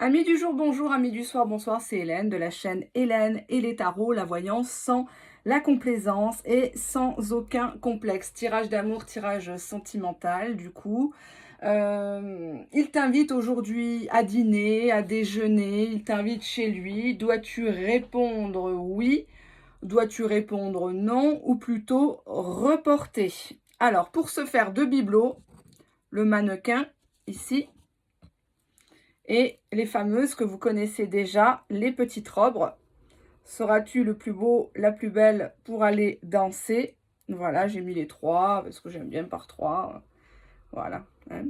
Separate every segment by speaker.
Speaker 1: Amis du jour, bonjour, amis du soir, bonsoir, c'est Hélène de la chaîne Hélène et les tarots, la voyance sans la complaisance et sans aucun complexe. Tirage d'amour, tirage sentimental du coup. Il t'invite aujourd'hui à dîner, à déjeuner, il t'invite chez lui. Dois-tu répondre oui? Dois-tu répondre non? Ou plutôt reporter? Alors, pour se faire deux bibelots, le mannequin ici, et les fameuses que vous connaissez déjà, les petites robes. Seras-tu le plus beau, la plus belle pour aller danser? Voilà, j'ai mis les trois parce que j'aime bien par trois. Voilà. Hein.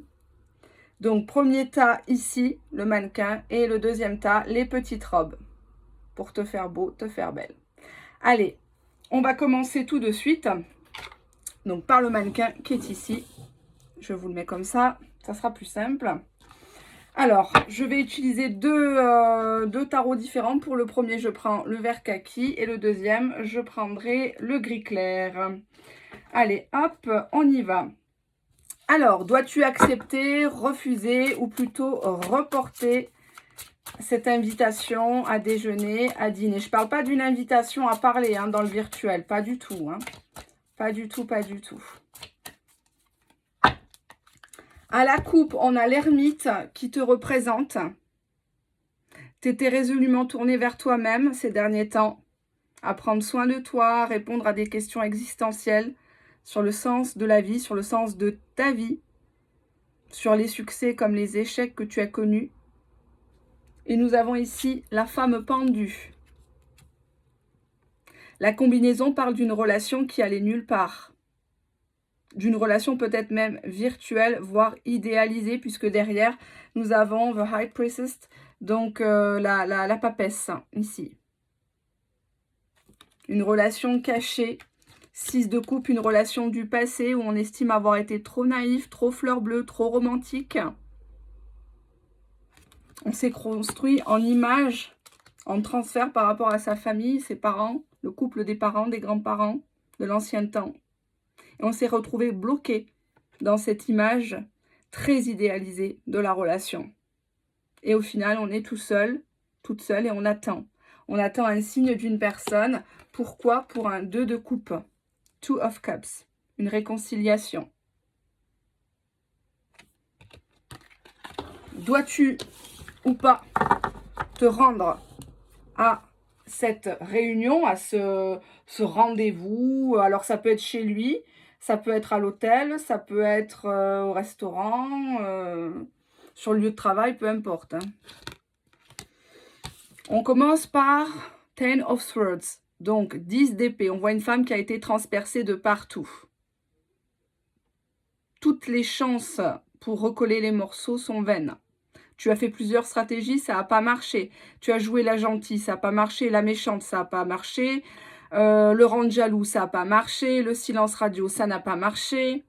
Speaker 1: Donc, premier tas ici, le mannequin. Et le deuxième tas, les petites robes. Pour te faire beau, te faire belle. Allez, on va commencer tout de suite. Donc, par le mannequin qui est ici. Je vous le mets comme ça. Ça sera plus simple. Alors, je vais utiliser deux tarots différents. Pour le premier, je prends le vert kaki et le deuxième, je prendrai le gris clair. Allez, hop, on y va. Alors, dois-tu accepter, refuser ou plutôt reporter cette invitation à déjeuner, à dîner? Je ne parle pas d'une invitation à parler hein, dans le virtuel, pas du tout. Hein. Pas du tout, pas du tout. À la coupe, on a l'ermite qui te représente. Tu étais résolument tourné vers toi-même ces derniers temps, à prendre soin de toi, à répondre à des questions existentielles sur le sens de la vie, sur le sens de ta vie, sur les succès comme les échecs que tu as connus. Et nous avons ici la femme pendue. La combinaison parle d'une relation qui allait nulle part. D'une relation peut-être même virtuelle, voire idéalisée, puisque derrière, nous avons The High Priestess, donc la papesse, ici. Une relation cachée, 6 de coupe, une relation du passé où on estime avoir été trop naïf, trop fleur bleue, trop romantique. On s'est construit en image, en transfert par rapport à sa famille, ses parents, le couple des parents, des grands-parents, de l'ancien temps. Et on s'est retrouvé bloqué dans cette image très idéalisée de la relation. Et au final, on est tout seul, toute seule et on attend. On attend un signe d'une personne. Pourquoi? Pour un 2 de coupe. 2 of Cups. Une réconciliation. Dois-tu ou pas te rendre à cette réunion, à ce rendez-vous? Alors, ça peut être chez lui, ça peut être à l'hôtel, ça peut être au restaurant, sur le lieu de travail, peu importe. Hein. On commence par 10 of Swords, donc 10 d'épée. On voit une femme qui a été transpercée de partout. Toutes les chances pour recoller les morceaux sont vaines. Tu as fait plusieurs stratégies, ça n'a pas marché. Tu as joué la gentille, ça n'a pas marché. La méchante, ça n'a pas marché. Le rendre jaloux, ça n'a pas marché. Le silence radio, ça n'a pas marché.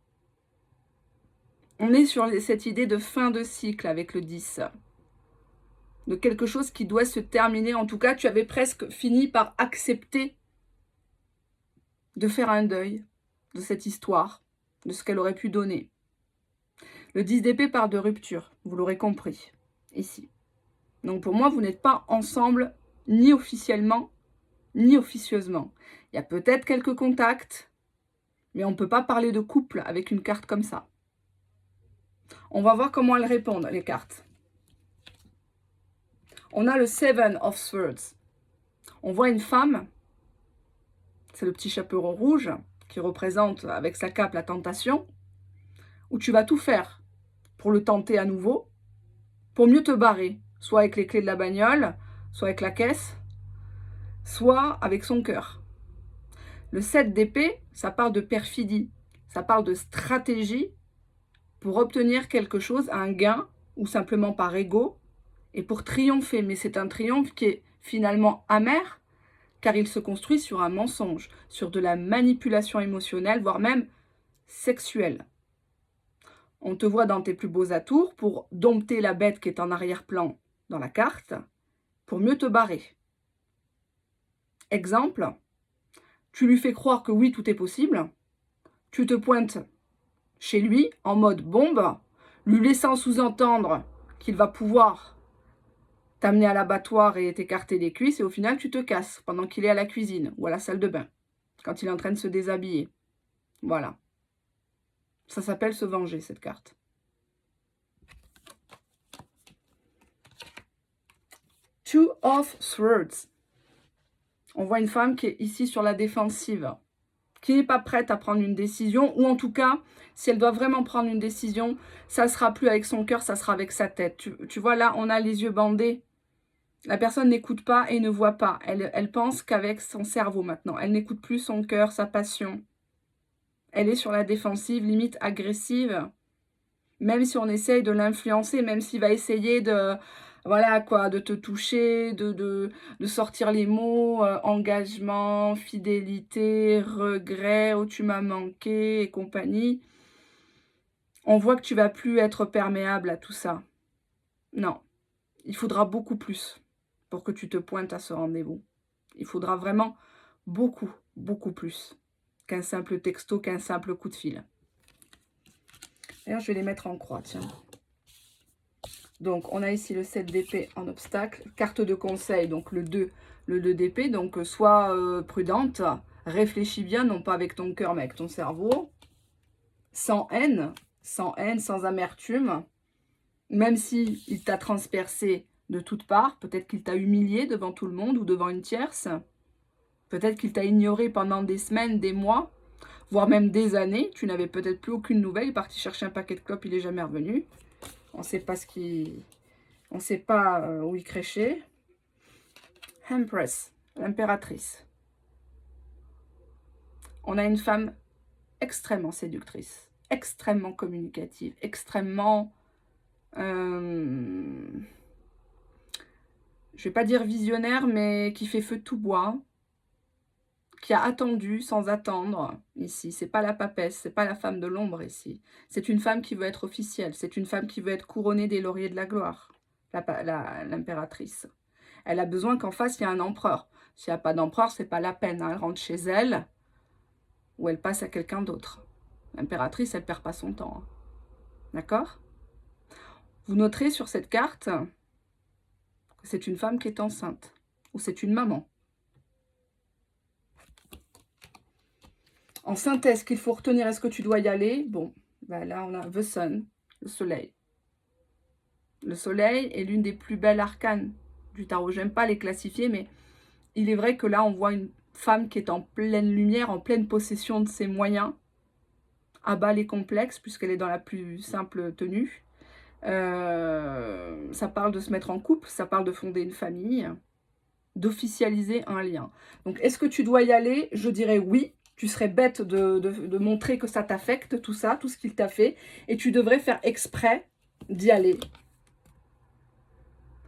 Speaker 1: On est sur cette idée de fin de cycle avec le 10. De quelque chose qui doit se terminer. En tout cas, tu avais presque fini par accepter de faire un deuil de cette histoire, de ce qu'elle aurait pu donner. Le 10 d'épée parle de rupture, vous l'aurez compris, ici. Donc pour moi, vous n'êtes pas ensemble ni officiellement, ni officieusement. Il y a peut-être quelques contacts, mais on ne peut pas parler de couple avec une carte comme ça. On va voir comment elles répondent, les cartes. On a le 7 of Swords. On voit une femme, c'est le petit chaperon rouge, qui représente avec sa cape la tentation, où tu vas tout faire pour le tenter à nouveau, pour mieux te barrer, soit avec les clés de la bagnole, soit avec la caisse, soit avec son cœur. Le 7 d'épée, ça parle de perfidie, ça parle de stratégie pour obtenir quelque chose, un gain, ou simplement par ego, et pour triompher. Mais c'est un triomphe qui est finalement amer, car il se construit sur un mensonge, sur de la manipulation émotionnelle, voire même sexuelle. On te voit dans tes plus beaux atours pour dompter la bête qui est en arrière-plan dans la carte, pour mieux te barrer. Exemple, tu lui fais croire que oui, tout est possible, tu te pointes chez lui en mode bombe, lui laissant sous-entendre qu'il va pouvoir t'amener à l'abattoir et t'écarter les cuisses et au final tu te casses pendant qu'il est à la cuisine ou à la salle de bain, quand il est en train de se déshabiller. Voilà. Ça s'appelle se venger, cette carte. Two of Swords. On voit une femme qui est ici sur la défensive, qui n'est pas prête à prendre une décision, ou en tout cas, si elle doit vraiment prendre une décision, ça ne sera plus avec son cœur, ça sera avec sa tête. Tu vois, là, on a les yeux bandés. La personne n'écoute pas et ne voit pas. Elle pense qu'avec son cerveau maintenant. Elle n'écoute plus son cœur, sa passion. Elle est sur la défensive, limite agressive. Même si on essaye de l'influencer, même s'il va essayer de... Voilà quoi, de te toucher, de sortir les mots, engagement, fidélité, regret, oh tu m'as manqué et compagnie. On voit que tu vas plus être perméable à tout ça. Non, il faudra beaucoup plus pour que tu te pointes à ce rendez-vous. Il faudra vraiment beaucoup, beaucoup plus qu'un simple texto, qu'un simple coup de fil. D'ailleurs, je vais les mettre en croix, tiens. Donc, on a ici le 7 d'épée en obstacle. Carte de conseil, donc le 2 d'épée. Donc, sois prudente, réfléchis bien, non pas avec ton cœur, mais avec ton cerveau. Sans haine, sans amertume. Même s'il t'a transpercé de toutes parts, peut-être qu'il t'a humilié devant tout le monde ou devant une tierce. Peut-être qu'il t'a ignoré pendant des semaines, des mois, voire même des années. Tu n'avais peut-être plus aucune nouvelle. Il est parti chercher un paquet de clopes, il n'est jamais revenu. On ne sait pas ce qui... On ne sait pas où il crêchait. Empress, l'impératrice. On a une femme extrêmement séductrice, extrêmement communicative, extrêmement... je ne vais pas dire visionnaire, mais qui fait feu de tout bois, qui a attendu sans attendre ici. C'est pas la papesse, c'est pas la femme de l'ombre ici. C'est une femme qui veut être officielle, c'est une femme qui veut être couronnée des lauriers de la gloire, l'impératrice. Elle a besoin qu'en face, il y ait un empereur. S'il n'y a pas d'empereur, c'est pas la peine. Elle rentre chez elle ou elle passe à quelqu'un d'autre. L'impératrice, elle perd pas son temps. D'accord? Vous noterez sur cette carte que c'est une femme qui est enceinte ou c'est une maman. En synthèse, qu'il faut retenir, est-ce que tu dois y aller? Bon, ben là, on a The Sun, le soleil. Le soleil est l'une des plus belles arcanes du tarot. J'aime pas les classifier, mais il est vrai que là, on voit une femme qui est en pleine lumière, en pleine possession de ses moyens, abat les complexes, puisqu'elle est dans la plus simple tenue. Ça parle de se mettre en couple, ça parle de fonder une famille, d'officialiser un lien. Donc, est-ce que tu dois y aller? Je dirais oui. Tu serais bête de montrer que ça t'affecte, tout ça, tout ce qu'il t'a fait. Et tu devrais faire exprès d'y aller.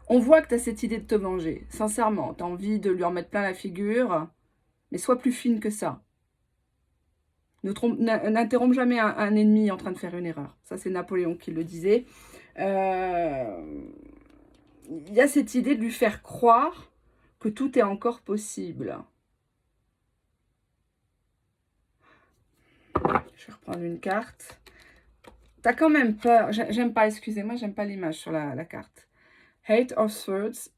Speaker 1: On voit que tu as cette idée de te venger. Sincèrement, tu as envie de lui en mettre plein la figure. Mais sois plus fine que ça. N'interromps jamais un ennemi en train de faire une erreur. Ça, c'est Napoléon qui le disait. Il y a cette idée de lui faire croire que tout est encore possible. Je vais reprendre une carte. T'as quand même peur. J'aime pas, excusez-moi, j'aime pas l'image sur la carte. Eight of Swords.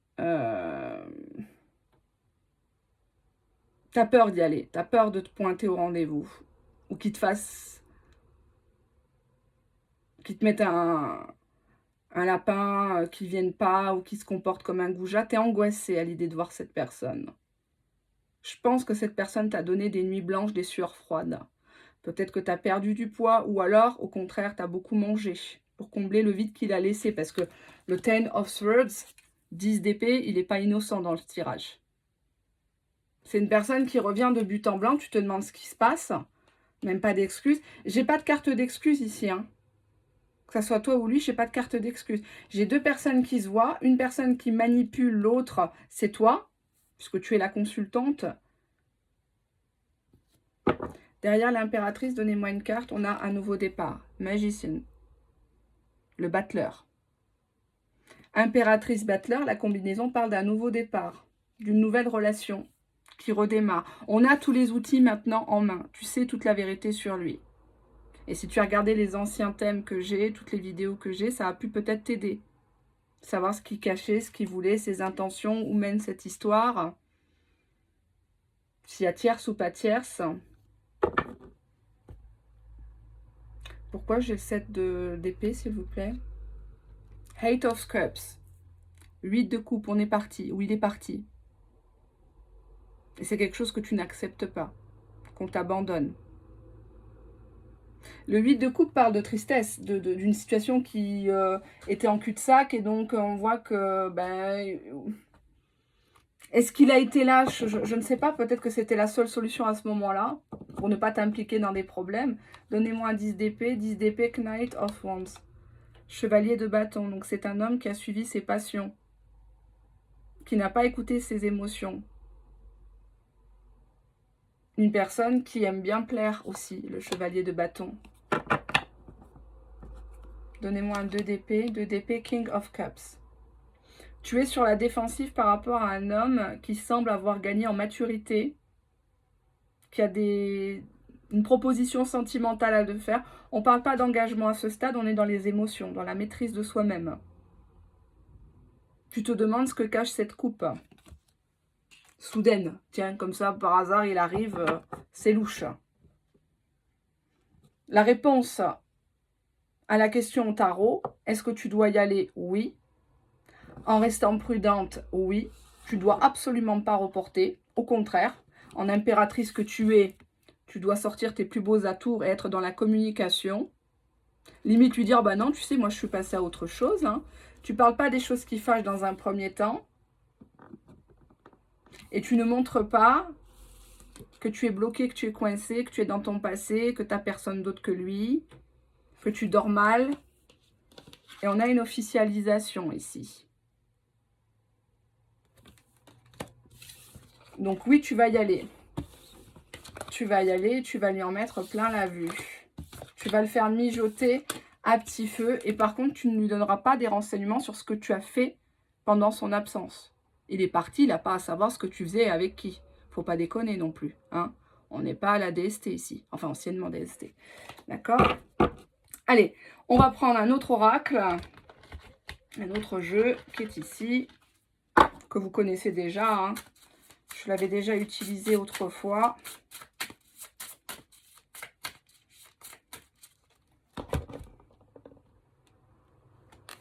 Speaker 1: T'as peur d'y aller. T'as peur de te pointer au rendez-vous. Ou qu'il te fasse... Qu'il te mette un lapin, qu'il vienne pas, ou qu'il se comporte comme un goujat. T'es angoissée à l'idée de voir cette personne. Je pense que cette personne t'a donné des nuits blanches, des sueurs froides. Peut-être que tu as perdu du poids ou alors, au contraire, tu as beaucoup mangé pour combler le vide qu'il a laissé. Parce que le 10 of Swords, 10 d'épée, il n'est pas innocent dans le tirage. C'est une personne qui revient de but en blanc. Tu te demandes ce qui se passe. Même pas d'excuses. J'ai pas de carte d'excuses ici. Hein. Que ce soit toi ou lui, j'ai pas de carte d'excuses. J'ai deux personnes qui se voient. Une personne qui manipule, l'autre, c'est toi. Puisque tu es la consultante. Derrière l'impératrice, donnez-moi une carte. On a un nouveau départ. Magician. Le battleur. Impératrice battleur, la combinaison parle d'un nouveau départ. D'une nouvelle relation qui redémarre. On a tous les outils maintenant en main. Tu sais toute la vérité sur lui. Et si tu as regardé les anciens thèmes que j'ai, toutes les vidéos que j'ai, ça a pu peut-être t'aider. Savoir ce qu'il cachait, ce qu'il voulait, ses intentions, où mène cette histoire. S'il y a tierce ou pas tierce. Pourquoi j'ai le 7 d'épée, s'il vous plaît? Eight of Cups. 8 de coupe, on est parti. Ou il est parti. Et c'est quelque chose que tu n'acceptes pas. Qu'on t'abandonne. Le 8 de coupe parle de tristesse, d'une situation qui était en cul-de-sac. Et donc, on voit que... Ben, est-ce qu'il a été là? Je ne sais pas. Peut-être que c'était la seule solution à ce moment-là. Pour ne pas t'impliquer dans des problèmes. Donnez-moi un 10 d'épée. 10 d'épée, Knight of Wands. Chevalier de bâton. Donc, c'est un homme qui a suivi ses passions. Qui n'a pas écouté ses émotions. Une personne qui aime bien plaire aussi, le chevalier de bâton. Donnez-moi un 2 d'épée. 2 d'épée, King of Cups. Tu es sur la défensive par rapport à un homme qui semble avoir gagné en maturité, qui a une proposition sentimentale à te faire. On ne parle pas d'engagement à ce stade, on est dans les émotions, dans la maîtrise de soi-même. Tu te demandes ce que cache cette coupe. Soudaine, tiens, comme ça, par hasard, il arrive, c'est louche. La réponse à la question au tarot, est-ce que tu dois y aller? Oui. En restant prudente, oui. Tu dois absolument pas reporter. Au contraire, en impératrice que tu es, tu dois sortir tes plus beaux atours et être dans la communication. Limite lui dire, bah non, tu sais, moi je suis passée à autre chose. Hein. Tu parles pas des choses qui fâchent dans un premier temps. Et tu ne montres pas que tu es bloqué, que tu es coincé, que tu es dans ton passé, que tu n'as personne d'autre que lui, que tu dors mal. Et on a une officialisation ici. Donc oui, tu vas y aller. Tu vas y aller, tu vas lui en mettre plein la vue. Tu vas le faire mijoter à petit feu. Et par contre, tu ne lui donneras pas des renseignements sur ce que tu as fait pendant son absence. Il est parti, il n'a pas à savoir ce que tu faisais et avec qui. Faut pas déconner non plus. Hein. On n'est pas à la DST ici. Enfin, anciennement DST. D'accord? Allez, on va prendre un autre oracle. Un autre jeu qui est ici. Que vous connaissez déjà. Hein. Je l'avais déjà utilisé autrefois.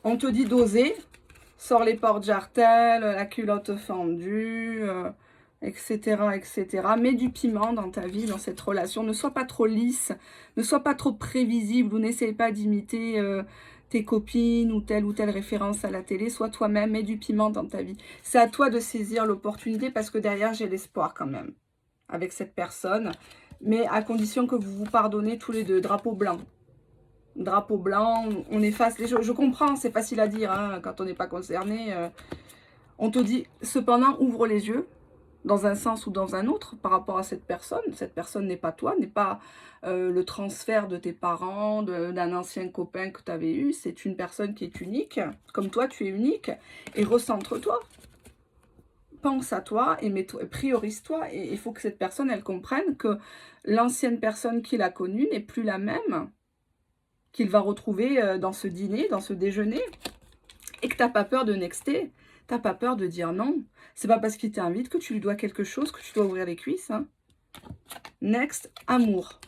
Speaker 1: On te dit d'oser. Sors les portes jartelles, la culotte fendue, etc., etc. Mets du piment dans ta vie, dans cette relation. Ne sois pas trop lisse, ne sois pas trop prévisible ou n'essaie pas d'imiter tes copines ou telle référence à la télé. Sois toi-même, mets du piment dans ta vie. C'est à toi de saisir l'opportunité parce que derrière, j'ai l'espoir quand même avec cette personne. Mais à condition que vous vous pardonnez tous les deux. Drapeau blanc. Drapeau blanc, on efface les choses. Je comprends, c'est facile à dire hein, quand on n'est pas concerné. On te dit, cependant, ouvre les yeux, dans un sens ou dans un autre, par rapport à cette personne. Cette personne n'est pas toi, n'est pas le transfert de tes parents, d'un ancien copain que tu avais eu. C'est une personne qui est unique, comme toi, tu es unique. Et recentre-toi. Pense à toi et priorise-toi. Et il faut que cette personne, elle comprenne que l'ancienne personne qu'il a connue n'est plus la même qu'il va retrouver dans ce dîner, dans ce déjeuner, et que tu n'as pas peur de nexter, tu n'as pas peur de dire non. C'est pas parce qu'il t'invite que tu lui dois quelque chose, que tu dois ouvrir les cuisses. Hein. Next, amour.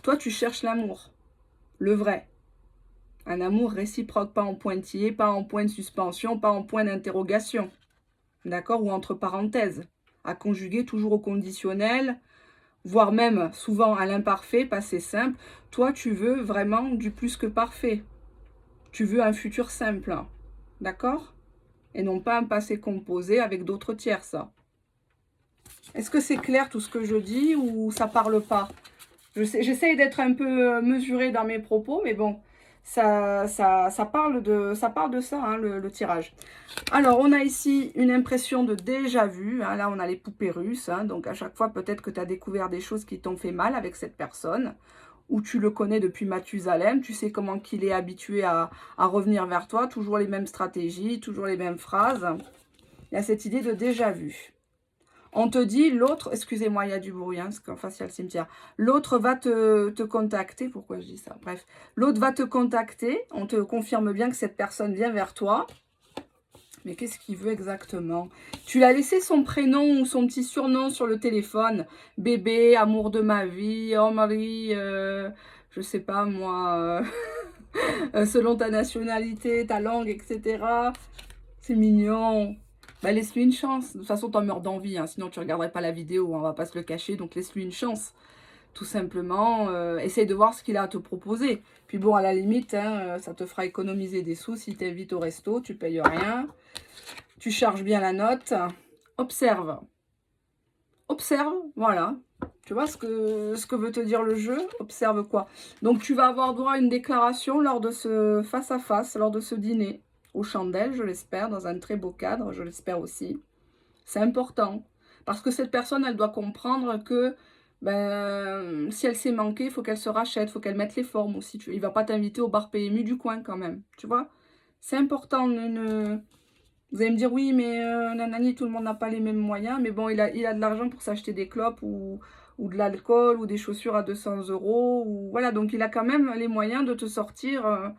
Speaker 1: Toi, tu cherches l'amour, le vrai. Un amour réciproque, pas en pointillé, pas en point de suspension, pas en point d'interrogation. D'accord? Ou entre parenthèses. À conjuguer toujours au conditionnel, voire même souvent à l'imparfait, passé simple. Toi, tu veux vraiment du plus que parfait. Tu veux un futur simple, d'accord? Et non pas un passé composé avec d'autres tierces. Est-ce que c'est clair tout ce que je dis ou ça parle pas? J'essaye d'être un peu mesurée dans mes propos, mais bon, ça parle de ça, hein, le tirage. Alors, on a ici une impression de déjà vu. Hein, là, on a les poupées russes. Hein, donc, à chaque fois, peut-être que tu as découvert des choses qui t'ont fait mal avec cette personne. Ou tu le connais depuis Mathusalem. Tu sais comment qu'il est habitué à revenir vers toi. Toujours les mêmes stratégies, toujours les mêmes phrases. Il y a cette idée de déjà vu. On te dit, l'autre, excusez-moi, il y a du bruit, hein, parce qu'en face, il y a le cimetière. L'autre va te contacter. Pourquoi je dis ça? Bref, l'autre va te contacter. On te confirme bien que cette personne vient vers toi. Mais qu'est-ce qu'il veut exactement? Tu l'as laissé son prénom ou son petit surnom sur le téléphone. Bébé, amour de ma vie, oh Marie, je sais pas moi, selon ta nationalité, ta langue, etc. C'est mignon. Bah, laisse-lui une chance. De toute façon, t'en meurs d'envie, hein, sinon tu regarderais pas la vidéo, hein, on va pas se le cacher. Donc laisse-lui une chance. Tout simplement, essaye de voir ce qu'il a à te proposer. Puis bon, à la limite, hein, ça te fera économiser des sous. Si t'invites au resto, tu payes rien. Tu charges bien la note. Observe. Observe, voilà. Tu vois ce que veut te dire le jeu? Observe quoi? Donc, tu vas avoir droit à une déclaration lors de ce face-à-face, lors de ce dîner. Aux chandelles, je l'espère, dans un très beau cadre, je l'espère aussi. C'est important. Parce que cette personne, elle doit comprendre que ben, si elle s'est manquée, il faut qu'elle se rachète, il faut qu'elle mette les formes aussi. Il ne va pas t'inviter au bar PMU du coin quand même. Tu vois? C'est important. Vous allez me dire, oui, mais nanani, tout le monde n'a pas les mêmes moyens. Mais bon, il a de l'argent pour s'acheter des clopes ou de l'alcool ou des chaussures à 200 euros. Ou, voilà, donc il a quand même les moyens de te sortir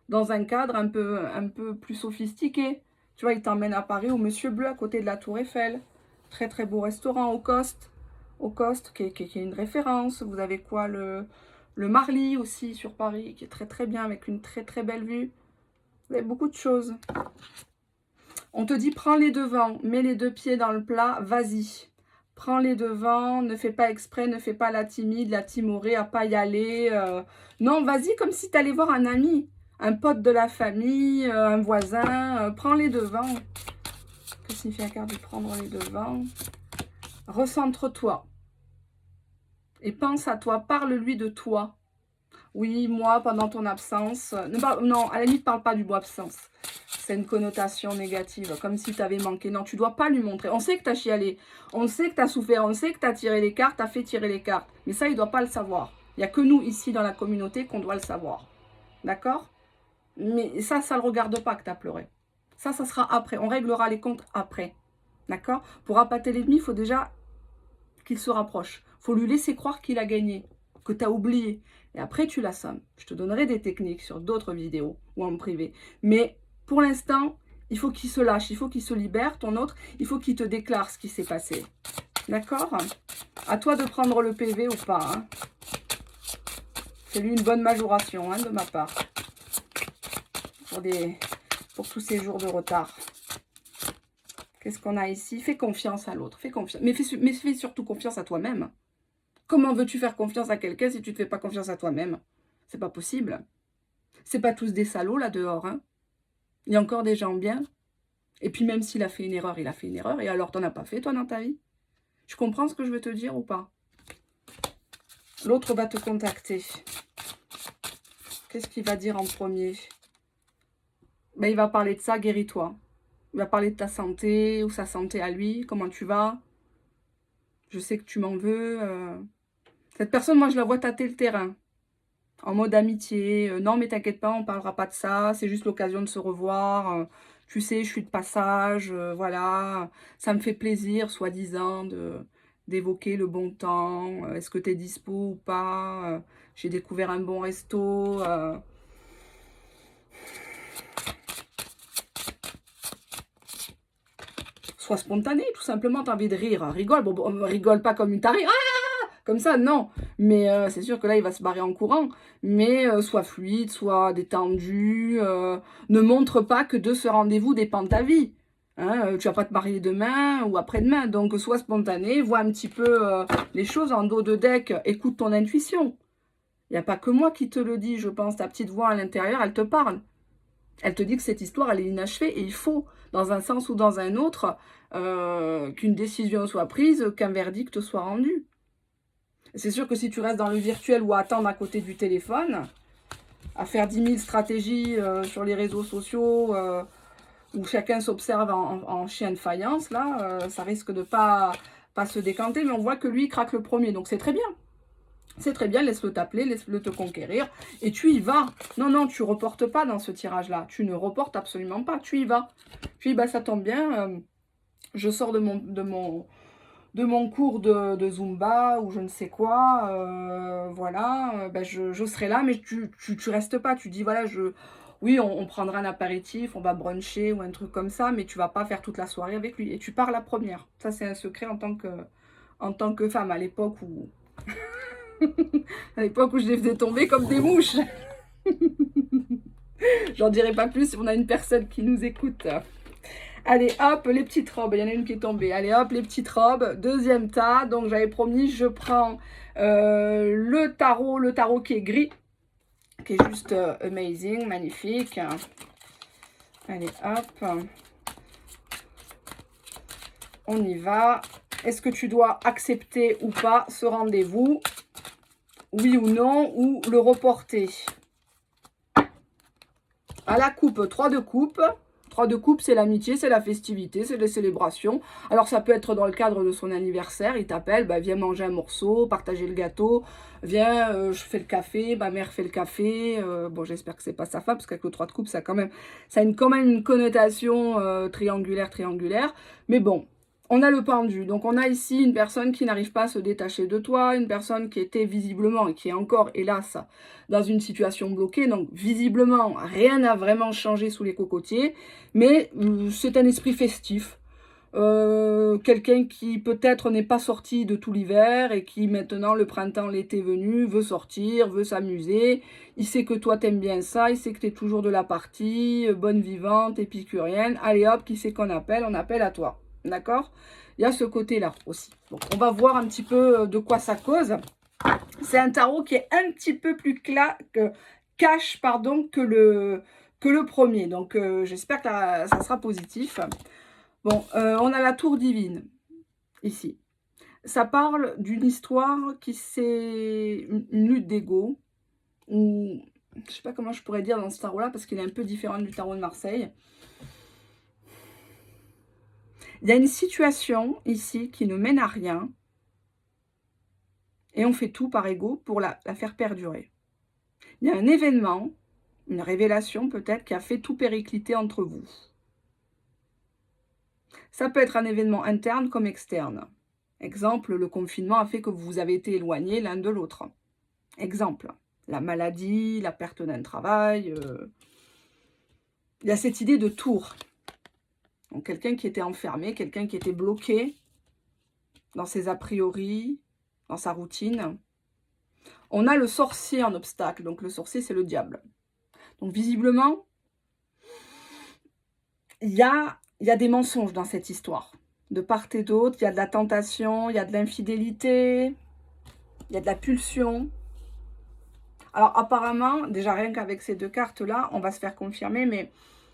Speaker 1: dans un cadre un peu plus sophistiqué. Tu vois, il t'emmène à Paris au Monsieur Bleu, à côté de la Tour Eiffel. Très, très beau restaurant au Coste. Au Coste, qui est une référence. Vous avez quoi le Marly aussi sur Paris, qui est très, très bien, avec une très, très belle vue. Vous avez beaucoup de choses. On te dit, prends les devants, mets les deux pieds dans le plat, vas-y. Prends les devants, ne fais pas exprès, ne fais pas la timide, la timorée, à pas y aller. Non, vas-y comme si tu allais voir un ami, un pote de la famille, un voisin. Prends les devants. Que signifie la carte de prendre les devants? Recentre-toi. Et pense à toi, parle-lui de toi. Oui, moi, pendant ton absence. Non, à la limite, parle pas du mot absence. C'est une connotation négative, comme si tu avais manqué. Non, tu dois pas lui montrer. On sait que tu as chialé, on sait que tu as souffert, on sait que tu as tiré les cartes, tu as fait tirer les cartes. Mais ça, il ne doit pas le savoir. Il n'y a que nous, ici, dans la communauté, qu'on doit le savoir. D'accord? Mais ça ne le regarde pas que tu as pleuré. Ça sera après. On réglera les comptes après. D'accord? Pour appâter l'ennemi, il faut déjà qu'il se rapproche. Il faut lui laisser croire qu'il a gagné, que tu as oublié. Et après, tu l'assommes. Je te donnerai des techniques sur d'autres vidéos ou en privé. Mais pour l'instant, il faut qu'il se lâche, il faut qu'il se libère, ton autre. Il faut qu'il te déclare ce qui s'est passé. D'accord? À toi de prendre le PV ou pas. Hein. Fais-lui une bonne majoration de ma part. Pour tous ces jours de retard. Qu'est-ce qu'on a ici? Fais confiance à l'autre. Fais confiance. Mais fais surtout confiance à toi-même. Comment veux-tu faire confiance à quelqu'un si tu ne te fais pas confiance à toi-même? C'est pas possible. C'est pas tous des salauds là dehors. Hein. Il y a encore des gens bien. Et puis même s'il a fait une erreur, il a fait une erreur. Et alors, t'en as pas fait toi dans ta vie? Tu comprends ce que je veux te dire ou pas? L'autre va te contacter. Qu'est-ce qu'il va dire en premier? Ben, il va parler de ça, guéris-toi. Il va parler de ta santé ou sa santé à lui. Comment tu vas? Je sais que tu m'en veux. Cette personne, moi, je la vois tâter le terrain. En mode amitié. Non, mais t'inquiète pas, on parlera pas de ça. C'est juste l'occasion de se revoir. Tu sais, je suis de passage. Voilà. Ça me fait plaisir, soi-disant, d'évoquer le bon temps. Est-ce que tu es dispo ou pas? J'ai découvert un bon resto. Sois spontané, tout simplement. T'as envie de rire. Rigole. Bon, rigole pas comme une tarée. Comme ça, non. Mais c'est sûr que là, il va se barrer en courant. Mais sois fluide, sois détendu. Ne montre pas que de ce rendez-vous dépend de ta vie. Hein, tu vas pas te marier demain ou après-demain. Donc, sois spontané. Vois un petit peu les choses en dos de deck. Écoute ton intuition. Il n'y a pas que moi qui te le dis, je pense. Ta petite voix à l'intérieur, elle te parle. Elle te dit que cette histoire, elle est inachevée. Et il faut, dans un sens ou dans un autre, qu'une décision soit prise, qu'un verdict soit rendu. C'est sûr que si tu restes dans le virtuel ou à attendre à côté du téléphone, à faire 10 000 stratégies sur les réseaux sociaux où chacun s'observe en chien de faïence, là, ça risque de pas se décanter, mais on voit que lui, il craque le premier. Donc c'est très bien. C'est très bien, laisse-le t'appeler, laisse-le te conquérir, et tu y vas. Non, non, tu reportes pas dans ce tirage-là. Tu ne reportes absolument pas, tu y vas. Tu y vas, ça tombe bien, je sors de mon cours de Zumba ou je ne sais quoi, voilà, ben je serai là, mais tu restes pas, tu dis, voilà, Oui, on prendra un apéritif, on va bruncher ou un truc comme ça, mais tu vas pas faire toute la soirée avec lui. Et tu pars la première. Ça, c'est un secret en tant que femme, à l'époque où, à l'époque où je les faisais tomber comme des mouches. J'en dirai pas plus si on a une personne qui nous écoute. Allez, hop, les petites robes. Il y en a une qui est tombée. Allez, hop, les petites robes. Deuxième tas. Donc, j'avais promis, je prends le tarot qui est gris, qui est juste amazing, magnifique. Allez, hop. On y va. Est-ce que tu dois accepter ou pas ce rendez-vous? Oui ou non? Ou le reporter? À la coupe, 3 de coupe. 3 de coupe, c'est l'amitié, c'est la festivité, c'est les célébrations. Alors, ça peut être dans le cadre de son anniversaire. Il t'appelle, bah, viens manger un morceau, partager le gâteau. Viens, je fais le café, ma mère fait le café. Bon, j'espère que c'est pas sa femme, parce qu'avec le 3 de coupe, ça a quand même une connotation triangulaire. Mais bon, on a le pendu. Donc, on a ici une personne qui n'arrive pas à se détacher de toi, une personne qui était visiblement, et qui est encore, hélas, dans une situation bloquée. Donc, visiblement, rien n'a vraiment changé sous les cocotiers, mais c'est un esprit festif. Quelqu'un qui peut-être n'est pas sorti de tout l'hiver et qui maintenant, le printemps, l'été venu, veut sortir, veut s'amuser. Il sait que toi, t'aimes bien ça, il sait que t'es toujours de la partie, bonne vivante, épicurienne. Allez hop, qui c'est qu'on appelle? On appelle à toi. D'accord? Il y a ce côté-là aussi. Donc, on va voir un petit peu de quoi ça cause. C'est un tarot qui est un petit peu plus cash pardon, que le premier. Donc, j'espère que ça sera positif. Bon, on a la tour divine, ici. Ça parle d'une histoire qui c'est une lutte d'ego. Ou, je ne sais pas comment je pourrais dire dans ce tarot-là, parce qu'il est un peu différent du tarot de Marseille. Il y a une situation ici qui ne mène à rien. Et on fait tout par ego pour la faire perdurer. Il y a un événement, une révélation peut-être, qui a fait tout péricliter entre vous. Ça peut être un événement interne comme externe. Exemple, le confinement a fait que vous avez été éloignés l'un de l'autre. Exemple, la maladie, la perte d'un travail. Il y a cette idée de tour. Donc quelqu'un qui était enfermé, quelqu'un qui était bloqué dans ses a priori, dans sa routine. On a le sorcier en obstacle. Donc le sorcier, c'est le diable. Donc visiblement, il y a des mensonges dans cette histoire. De part et d'autre, il y a de la tentation, il y a de l'infidélité, il y a de la pulsion. Alors apparemment, déjà rien qu'avec ces deux cartes-là, on va se faire confirmer, mais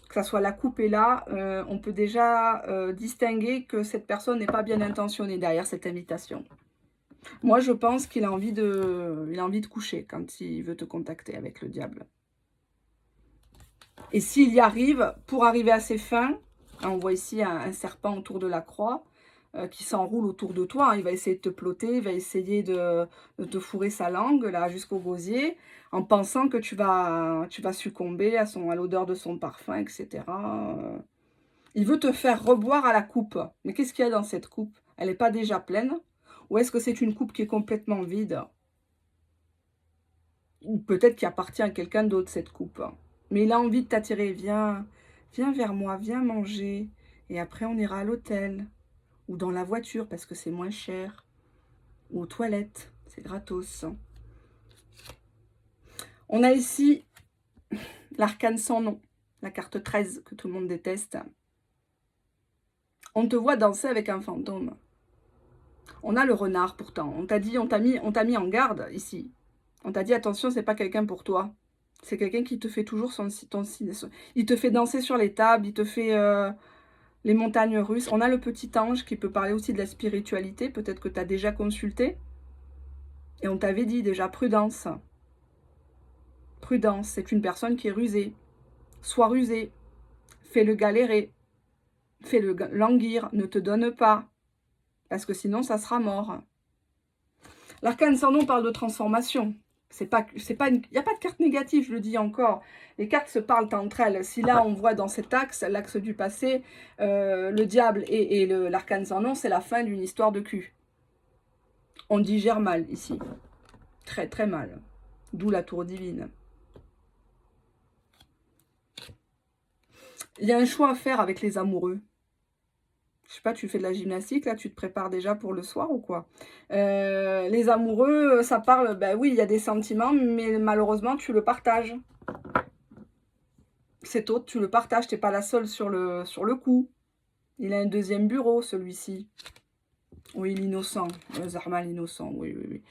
Speaker 1: que ça soit la coupe et là, on peut déjà distinguer que cette personne n'est pas bien intentionnée derrière cette invitation. Moi, je pense qu'il a envie de coucher quand il veut te contacter avec le diable. Et s'il y arrive, pour arriver à ses fins, on voit ici un serpent autour de la croix qui s'enroule autour de toi. Il va essayer de te plotter, il va essayer de te fourrer sa langue là jusqu'au gosier en pensant que tu vas succomber à l'odeur de son parfum, etc. Il veut te faire reboire à la coupe. Mais qu'est-ce qu'il y a dans cette coupe? Elle n'est pas déjà pleine? Ou est-ce que c'est une coupe qui est complètement vide? Ou peut-être qu'il appartient à quelqu'un d'autre cette coupe. Mais il a envie de t'attirer. Viens vers moi, viens manger. Et après, on ira à l'hôtel. Ou dans la voiture, parce que c'est moins cher. Ou aux toilettes, c'est gratos. On a ici l'arcane sans nom. La carte 13, que tout le monde déteste. On te voit danser avec un fantôme. On a le renard, pourtant. On t'a mis en garde, ici. On t'a dit, attention, c'est pas quelqu'un pour toi. C'est quelqu'un qui te fait toujours il te fait danser sur les tables, il te fait les montagnes russes. On a le petit ange qui peut parler aussi de la spiritualité. Peut-être que tu as déjà consulté. Et on t'avait dit déjà, prudence. Prudence, c'est une personne qui est rusée. Sois rusé. Fais-le galérer. Fais-le languir. Ne te donne pas. Parce que sinon, ça sera mort. L'arcane sans nom parle de transformation. Il n'y a pas de carte négative, je le dis encore. Les cartes se parlent entre elles. Si là, on voit dans cet axe, l'axe du passé, le diable et l'arcane sans nom, c'est la fin d'une histoire de cul. On digère mal ici. Très, très mal. D'où la tour divine. Il y a un choix à faire avec les amoureux. Je sais pas, tu fais de la gymnastique, là, tu te prépares déjà pour le soir ou quoi? Les amoureux, ça parle, ben oui, il y a des sentiments, mais malheureusement, tu le partages. Cet autre, tu le partages, tu pas la seule sur le coup. Il a un deuxième bureau, celui-ci. Oui, l'innocent. Zahma, l'innocent, oui, oui, oui.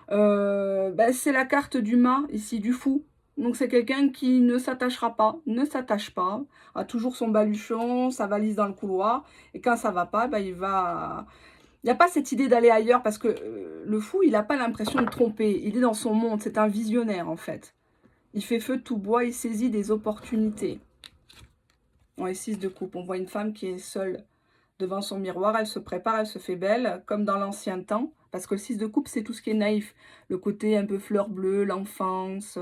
Speaker 1: Ben, c'est la carte du mât, ici, du fou. Donc, c'est quelqu'un qui ne s'attachera pas, ne s'attache pas, a toujours son baluchon, sa valise dans le couloir. Et quand ça va pas, ben, il va... Il n'y a pas cette idée d'aller ailleurs parce que le fou, il n'a pas l'impression de tromper. Il est dans son monde, c'est un visionnaire, en fait. Il fait feu de tout bois, il saisit des opportunités. On est 6 de coupe. On voit une femme qui est seule devant son miroir. Elle se prépare, elle se fait belle, comme dans l'ancien temps. Parce que le 6 de coupe, c'est tout ce qui est naïf. Le côté un peu fleur bleue, l'enfance.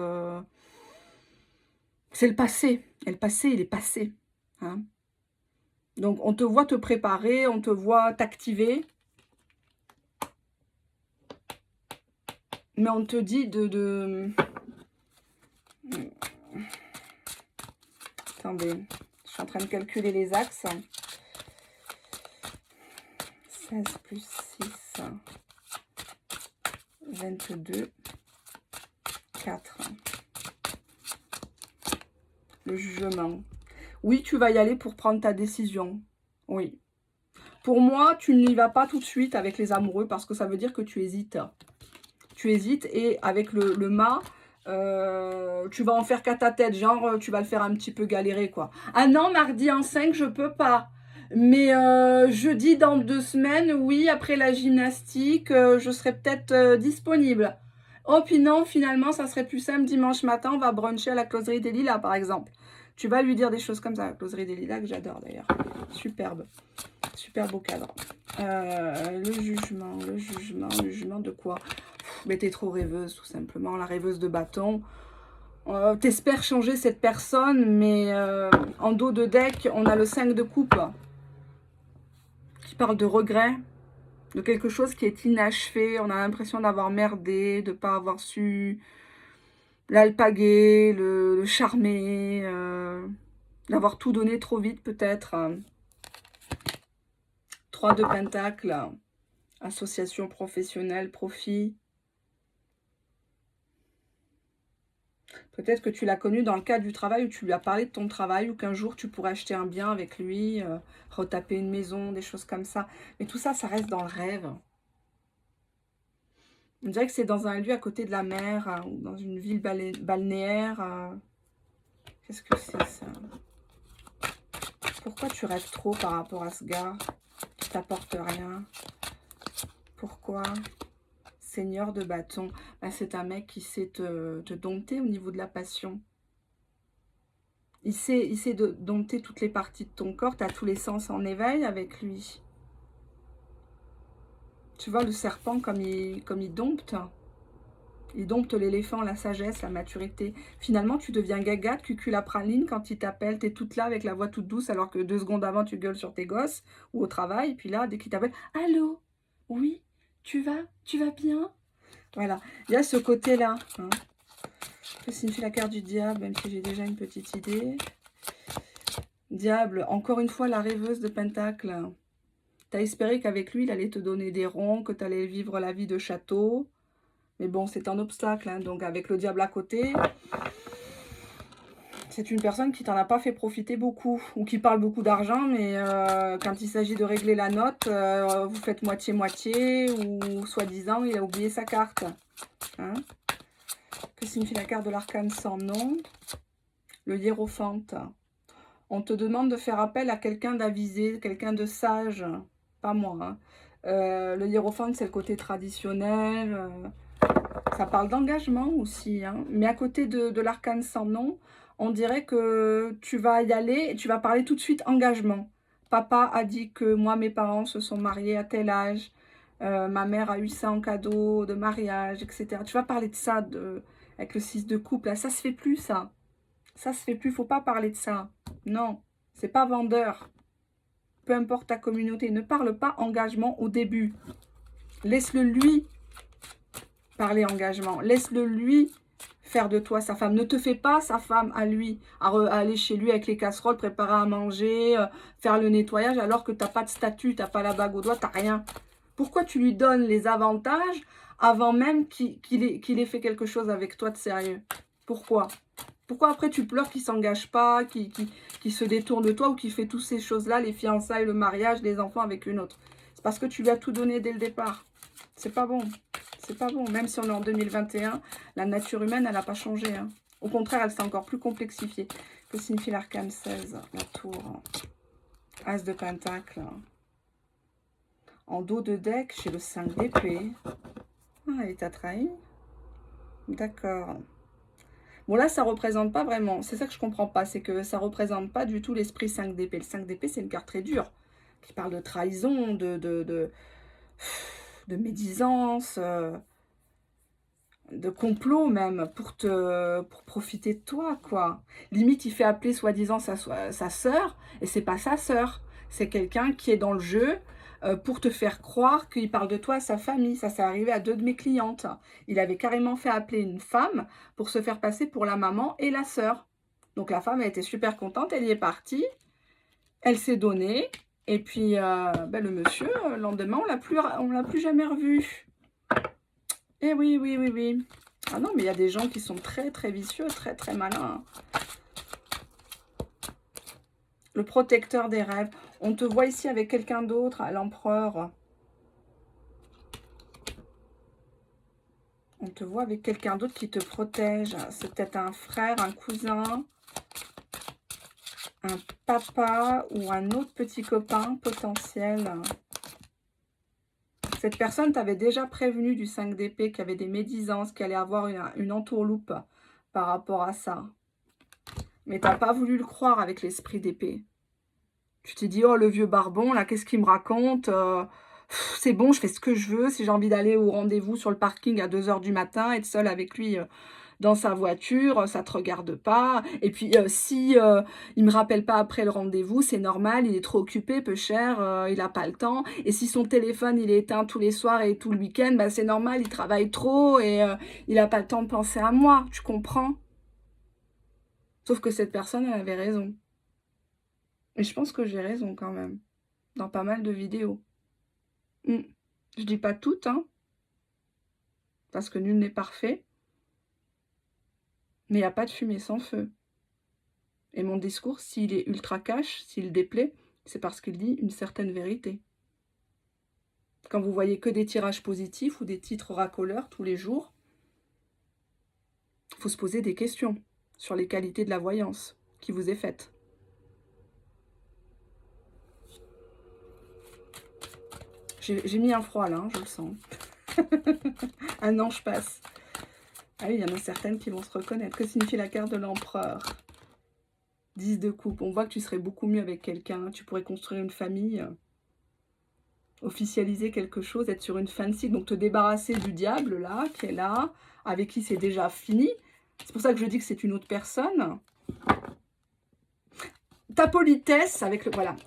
Speaker 1: C'est le passé. Et le passé, il est passé. Hein. Donc, on te voit te préparer, on te voit t'activer. Mais on te dit de... Attendez, je suis en train de calculer les axes. 16 plus 6, 22, 4. Le jugement. Oui, tu vas y aller pour prendre ta décision. Oui. Pour moi, tu n'y vas pas tout de suite avec les amoureux parce que ça veut dire que tu hésites. Tu hésites et avec le mât, tu vas en faire qu'à ta tête. Genre, tu vas le faire un petit peu galérer, quoi. Ah non, mardi en 5, je peux pas. Mais jeudi dans 2 semaines, oui, après la gymnastique, je serai peut-être disponible. Oh, puis non, finalement, ça serait plus simple dimanche matin, on va bruncher à la closerie des Lilas, par exemple. Tu vas lui dire des choses comme ça, la closerie des Lilas, que j'adore d'ailleurs. Superbe. Super beau cadre. Le jugement de quoi? Mais t'es trop rêveuse, tout simplement, la rêveuse de bâton. T'espères changer cette personne, mais en dos de deck, on a le 5 de coupe qui parle de regret, de quelque chose qui est inachevé. On a l'impression d'avoir merdé, de ne pas avoir su l'alpaguer, le charmer, d'avoir tout donné trop vite peut-être. 3 de Pentacle, association professionnelle, profit. Peut-être que tu l'as connu dans le cadre du travail où tu lui as parlé de ton travail ou qu'un jour tu pourrais acheter un bien avec lui, retaper une maison, des choses comme ça. Mais tout ça, ça reste dans le rêve. On dirait que c'est dans un lieu à côté de la mer ou dans une ville balnéaire. Qu'est-ce que c'est ça? Pourquoi tu rêves trop par rapport à ce gars qui t'apporte rien? Pourquoi? Seigneur de bâton. Ben, c'est un mec qui sait te dompter au niveau de la passion. Il sait dompter toutes les parties de ton corps. Tu as tous les sens en éveil avec lui. Tu vois le serpent comme il dompte. Il dompte l'éléphant, la sagesse, la maturité. Finalement, tu deviens gaga, cuculapraline quand il t'appelle. Tu es toute là avec la voix toute douce alors que 2 secondes avant, tu gueules sur tes gosses ou au travail. Puis là, dès qu'il t'appelle, « Allô? Oui? Tu vas bien ?» Voilà. Il y a ce côté-là. Hein. Que signifie la carte du diable, même si j'ai déjà une petite idée. Diable, encore une fois, la rêveuse de Pentacle. Tu as espéré qu'avec lui, il allait te donner des ronds, que tu allais vivre la vie de château. Mais bon, c'est un obstacle. Hein. Donc, avec le diable à côté, c'est une personne qui t'en a pas fait profiter beaucoup. Ou qui parle beaucoup d'argent, mais quand il s'agit de régler la note, vous faites moitié-moitié. Ou soi-disant, il a oublié sa carte. Hein. Que signifie la carte de l'arcane sans nom? Le hiérophante. On te demande de faire appel à quelqu'un d'avisé, quelqu'un de sage. Pas moi. Hein. Le hiérophante, c'est le côté traditionnel. Ça parle d'engagement aussi. Hein. Mais à côté de l'arcane sans nom, on dirait que tu vas y aller et tu vas parler tout de suite engagement. Papa a dit que moi, mes parents se sont mariés à tel âge. Ma mère a eu ça en cadeau de mariage, etc. Tu vas parler de ça avec le 6 de coupe. Là. Ça se fait plus, ça. Ça se fait plus. Faut pas parler de ça. Non, c'est pas vendeur. Peu importe ta communauté. Ne parle pas engagement au début. Laisse-le lui parler engagement. Laisse-le lui faire de toi sa femme. Ne te fais pas sa femme à lui, à aller chez lui avec les casseroles, préparer à manger, faire le nettoyage, alors que tu n'as pas de statut, tu n'as pas la bague au doigt, tu n'as rien. Pourquoi tu lui donnes les avantages avant même qu'il ait fait quelque chose avec toi de sérieux? Pourquoi? Pourquoi après tu pleures qu'il ne s'engage pas, qu'il se détourne de toi ou qu'il fait toutes ces choses-là, les fiançailles, le mariage, les enfants avec une autre? C'est parce que tu lui as tout donné dès le départ. C'est pas bon. C'est pas bon. Même si on est en 2021, la nature humaine, elle n'a pas changé. Hein. Au contraire, elle s'est encore plus complexifiée. Que signifie l'arcane 16? La tour. As de pentacle. En dos de deck, j'ai le 5 d'épée. Ah, il t'a trahi. D'accord. Bon, là, ça représente pas vraiment. C'est ça que je comprends pas. C'est que ça représente pas du tout l'esprit 5 d'épée. Le 5 d'épée, c'est une carte très dure. Qui parle de trahison, de médisance, de complot même, pour profiter de toi, quoi. Limite, il fait appeler soi-disant sa sœur, et c'est pas sa sœur. C'est quelqu'un qui est dans le jeu pour te faire croire qu'il parle de toi à sa famille. Ça s'est arrivé à 2 de mes clientes. Il avait carrément fait appeler une femme pour se faire passer pour la maman et la sœur. Donc la femme, elle était super contente, elle y est partie, elle s'est donnée, et puis le monsieur, le lendemain, on l'a plus jamais revu. Eh oui, oui, oui, oui. Ah non, mais il y a des gens qui sont très, très vicieux, très, très malins. Le protecteur des rêves. On te voit ici avec quelqu'un d'autre, à l'empereur. On te voit avec quelqu'un d'autre qui te protège. C'est peut-être un frère, un cousin, un papa ou un autre petit copain potentiel. Cette personne t'avait déjà prévenu du 5 d'épée, qu'il y avait des médisances, qu'il allait avoir une entourloupe par rapport à ça. Mais t'as pas voulu le croire avec l'esprit d'épée. Tu t'es dit, oh, le vieux barbon, là, qu'est-ce qu'il me raconte? C'est bon, je fais ce que je veux. Si j'ai envie d'aller au rendez-vous sur le parking à 2 h du matin, être seule avec lui dans sa voiture, ça te regarde pas. Et puis, si il me rappelle pas après le rendez-vous, c'est normal, il est trop occupé, peu cher, il a pas le temps. Et si son téléphone, il est éteint tous les soirs et tout le week-end, bah, c'est normal, il travaille trop et il a pas le temps de penser à moi. Tu comprends? Sauf que cette personne, elle avait raison. Et je pense que j'ai raison quand même, dans pas mal de vidéos. Je dis pas toutes, hein, parce que nul n'est parfait, mais il n'y a pas de fumée sans feu. Et mon discours, s'il est ultra cash, s'il déplaît, c'est parce qu'il dit une certaine vérité. Quand vous voyez que des tirages positifs ou des titres racoleurs tous les jours, il faut se poser des questions sur les qualités de la voyance qui vous est faite. J'ai mis un froid là, hein, je le sens. Un ange passe. Ah oui, il y en a certaines qui vont se reconnaître. Que signifie la carte de l'empereur? 10 de coupe. On voit que tu serais beaucoup mieux avec quelqu'un. Tu pourrais construire une famille, officialiser quelque chose, être sur une fin de cycle. Donc te débarrasser du diable là, qui est là, avec qui c'est déjà fini. C'est pour ça que je dis que c'est une autre personne. Ta politesse,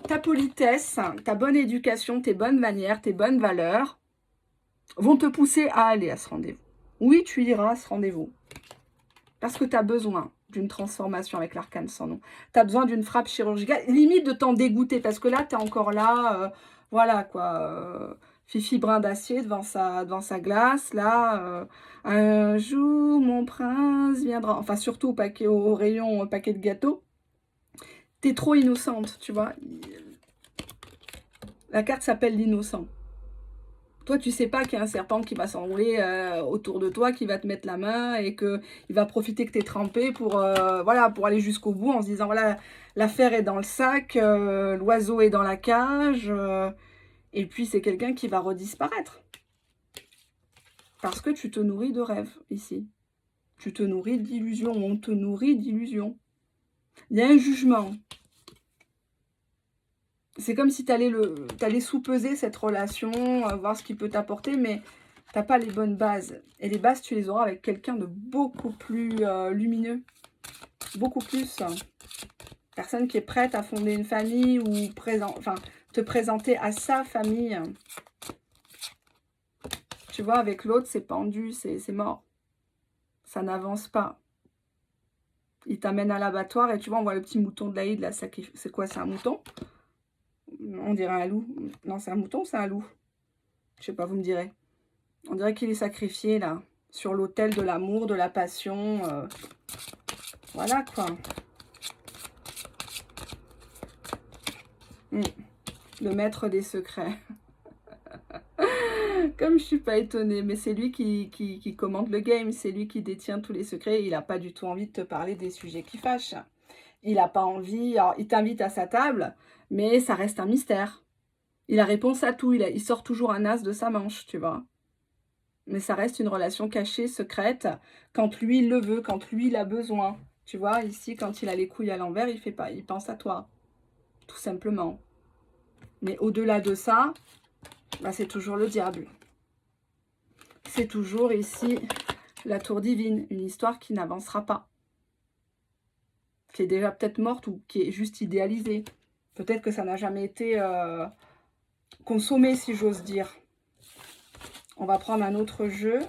Speaker 1: ta politesse, ta bonne éducation, tes bonnes manières, tes bonnes valeurs vont te pousser à aller à ce rendez-vous. Oui, tu iras à ce rendez-vous. Parce que tu as besoin d'une transformation avec l'arcane sans nom. Tu as besoin d'une frappe chirurgicale, limite de t'en dégoûter, parce que là, tu es encore là, voilà quoi, Fifi brin d'acier devant sa glace, là, un jour, mon prince viendra, enfin surtout au rayon paquet de gâteaux. T'es trop innocente, tu vois. La carte s'appelle l'innocent. Toi, tu sais pas qu'il y a un serpent qui va s'enrouler autour de toi, qui va te mettre la main et qu'il va profiter que tu es trempé pour aller jusqu'au bout en se disant, voilà, l'affaire est dans le sac, l'oiseau est dans la cage, et puis c'est quelqu'un qui va redisparaître. Parce que tu te nourris de rêves ici. Tu te nourris d'illusions, on te nourrit d'illusions. Il y a un jugement. C'est comme si tu allais sous-peser cette relation, voir ce qu'il peut t'apporter, mais tu n'as pas les bonnes bases. Et les bases, tu les auras avec quelqu'un de beaucoup plus lumineux. Beaucoup plus. Personne qui est prête à fonder une famille ou te présenter à sa famille. Tu vois, avec l'autre, c'est pendu, c'est mort. Ça n'avance pas. Il t'amène à l'abattoir et tu vois, on voit le petit mouton de l'Aïd là. C'est quoi, c'est un mouton? On dirait un loup. Non, c'est un mouton ou c'est un loup? Je sais pas, vous me direz. On dirait qu'il est sacrifié là, sur l'autel de l'amour, de la passion. Voilà quoi. Le maître des secrets. Comme je suis pas étonnée, mais c'est lui qui commande le game, c'est lui qui détient tous les secrets. Il n'a pas du tout envie de te parler des sujets qui fâchent. Il n'a pas envie, alors il t'invite à sa table, mais ça reste un mystère. Il a réponse à tout, il sort toujours un as de sa manche, tu vois. Mais ça reste une relation cachée, secrète, quand lui il le veut, quand lui il a besoin. Tu vois, ici, quand il a les couilles à l'envers, il fait pas, il pense à toi, tout simplement. Mais au-delà de ça, bah, c'est toujours le diable. C'est toujours ici la tour divine, une histoire qui n'avancera pas. Qui est déjà peut-être morte ou qui est juste idéalisée. Peut-être que ça n'a jamais été consommé, si j'ose dire. On va prendre un autre jeu.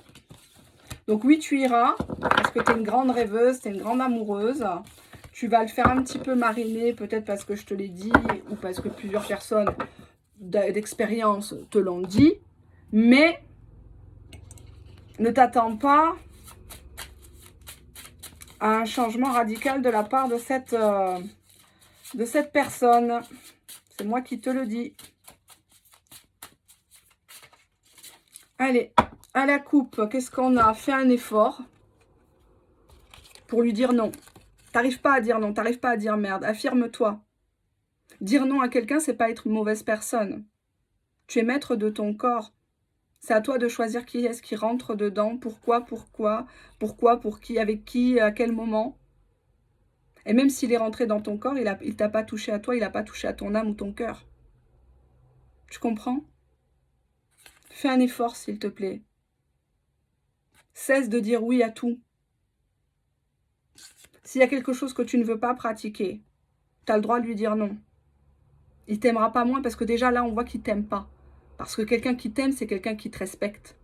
Speaker 1: Donc oui, tu iras, parce que tu es une grande rêveuse, tu es une grande amoureuse. Tu vas le faire un petit peu mariner, peut-être parce que je te l'ai dit, ou parce que plusieurs personnes d'expérience te l'ont dit. Mais ne t'attends pas à un changement radical de la part de cette personne. C'est moi qui te le dis. Allez, à la coupe, qu'est-ce qu'on a? Fait un effort pour lui dire non. T'arrives pas à dire non, t'arrives pas à dire merde. Affirme-toi. Dire non à quelqu'un, c'est pas être une mauvaise personne. Tu es maître de ton corps. C'est à toi de choisir qui est-ce qui rentre dedans, pourquoi, pour qui, avec qui, à quel moment. Et même s'il est rentré dans ton corps, il t'a pas touché à toi, il n'a pas touché à ton âme ou ton cœur. Tu comprends? Fais un effort, s'il te plaît. Cesse de dire oui à tout. S'il y a quelque chose que tu ne veux pas pratiquer, tu as le droit de lui dire non. Il t'aimera pas moins parce que déjà là, on voit qu'il t'aime pas. Parce que quelqu'un qui t'aime, c'est quelqu'un qui te respecte.